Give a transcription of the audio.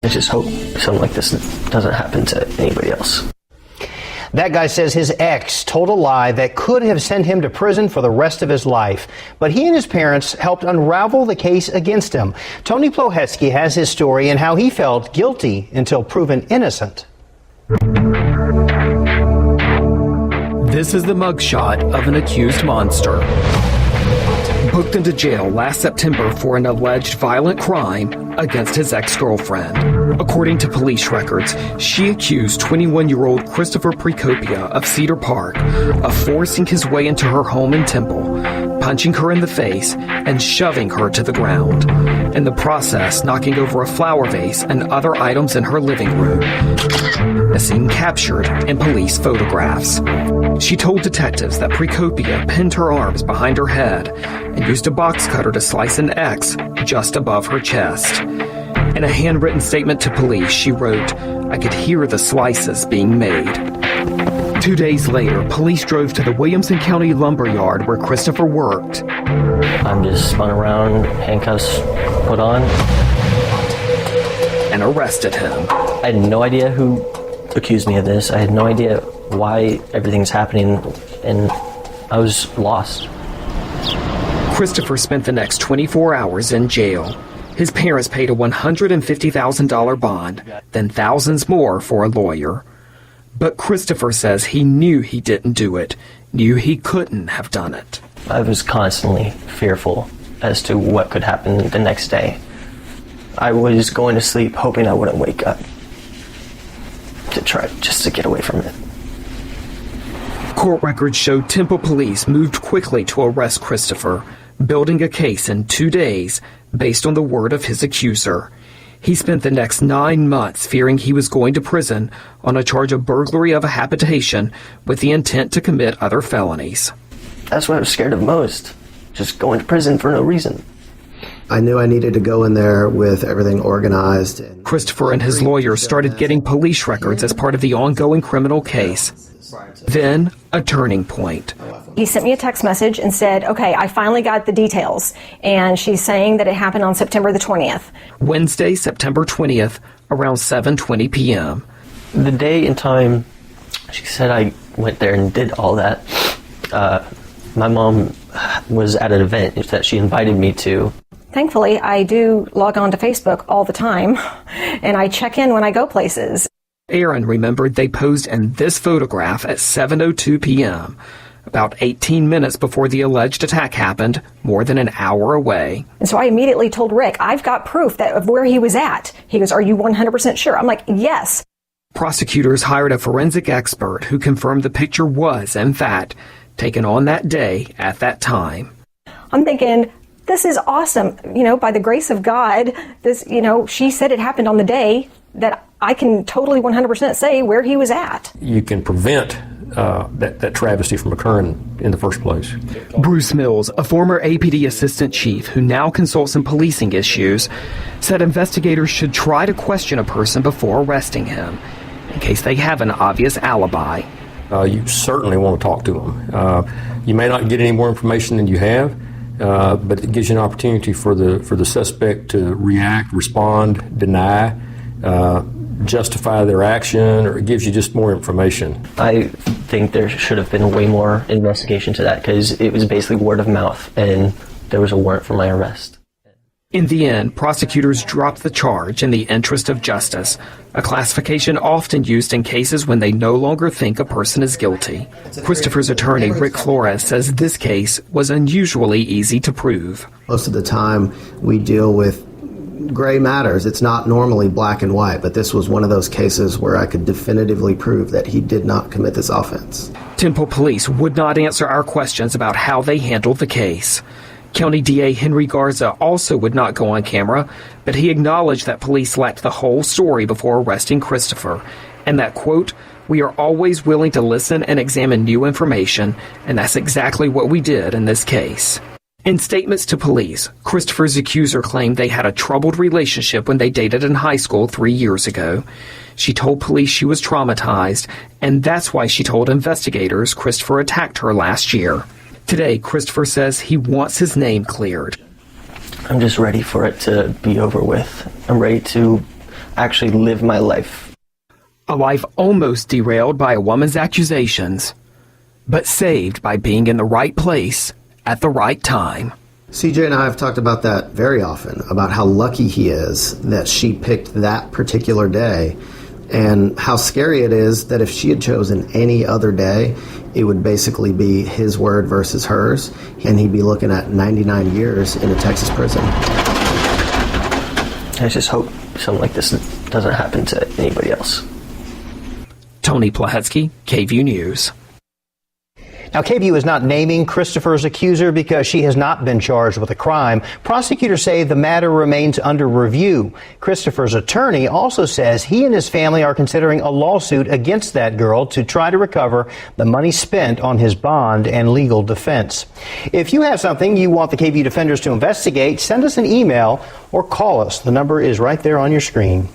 just hope something like this doesn't happen to anybody else. That guy says his ex told a lie that could have sent him to prison for the rest of his life. But he and his parents helped unravel the case against him. Tony Plohetzky has his story and how he felt guilty until proven innocent. This is the mugshot of an accused monster. Booked into jail last September for an alleged violent crime against his ex-girlfriend. According to police records, she accused 21-year-old Christopher Precopia of Cedar Park of forcing his way into her home in Temple, punching her in the face, and shoving her to the ground. In the process, knocking over a flower vase and other items in her living room. A scene captured in police photographs. She told detectives that Precopia pinned her arms behind her head and used a box cutter to slice an X just above her chest. In a handwritten statement to police, she wrote, "I could hear the slices being made." 2 days later, police drove to the Williamson County lumberyard where Christopher worked. I'm just spun around, handcuffs put on. And arrested him. I had no idea who accused me of this. I had no idea why everything's happening, and I was lost. Christopher spent the next 24 hours in jail. His parents paid a $150,000 bond, then thousands more for a lawyer. But Christopher says he knew he didn't do it, knew he couldn't have done it. I was constantly fearful as to what could happen the next day. I was going to sleep hoping I wouldn't wake up, to try just to get away from it. Court records show Temple police moved quickly to arrest Christopher, building a case in 2 days based on the word of his accuser. He spent the next 9 months fearing he was going to prison on a charge of burglary of a habitation with the intent to commit other felonies. That's what I was scared of most, just going to prison for no reason. I knew I needed to go in there with everything organized. Christopher and his lawyer started getting police records as part of the ongoing criminal case. Then, a turning point. He sent me a text message and said, okay, I finally got the details. And she's saying that it happened on September the 20th. Wednesday, September 20th, around 7:20 p.m. The day and time she said I went there and did all that, my mom was at an event that she invited me to. Thankfully, I do log on to Facebook all the time, and I check in when I go places. Aaron remembered they posed in this photograph at 7:02 p.m., about 18 minutes before the alleged attack happened, more than an hour away. And so I immediately told Rick, I've got proof of where he was at. He goes, are you 100% sure? I'm like, yes. Prosecutors hired a forensic expert who confirmed the picture was, in fact, taken on that day at that time. I'm thinking, this is awesome. You know, by the grace of God, this, she said it happened on the day that I can totally 100% say where he was at. You can prevent that travesty from occurring in the first place. Bruce Mills, a former APD assistant chief who now consults in policing issues, said investigators should try to question a person before arresting him, in case they have an obvious alibi. You certainly want to talk to them. You may not get any more information than you have, but it gives you an opportunity for the suspect to react, respond, deny, justify their action, or it gives you just more information. I think there should have been way more investigation to that, because it was basically word of mouth, and there was a warrant for my arrest. In the end, prosecutors dropped the charge in the interest of justice, a classification often used in cases when they no longer think a person is guilty. Christopher's attorney, Rick Flores, says this case was unusually easy to prove. Most of the time, we deal with gray matters. It's not normally black and white, but this was one of those cases where I could definitively prove that he did not commit this offense. Temple Police would not answer our questions about how they handled the case. County DA Henry Garza also would not go on camera, but he acknowledged that police lacked the whole story before arresting Christopher, and that, quote, "We are always willing to listen and examine new information, and that's exactly what we did in this case." In statements to police, Christopher's accuser claimed they had a troubled relationship when they dated in high school 3 years ago. She told police she was traumatized, and that's why she told investigators Christopher attacked her last year. Today, Christopher says he wants his name cleared. I'm just ready for it to be over with. I'm ready to actually live my life. A life almost derailed by a woman's accusations, but saved by being in the right place at the right time. CJ and I have talked about that very often, about how lucky he is that she picked that particular day, and how scary it is that if she had chosen any other day, it would basically be his word versus hers, and he'd be looking at 99 years in a Texas prison. I just hope something like this doesn't happen to anybody else. Tony Plahetsky, KVUE News. Now, KVUE is not naming Christopher's accuser because she has not been charged with a crime. Prosecutors say the matter remains under review. Christopher's attorney also says he and his family are considering a lawsuit against that girl to try to recover the money spent on his bond and legal defense. If you have something you want the KVUE defenders to investigate, send us an email or call us. The number is right there on your screen.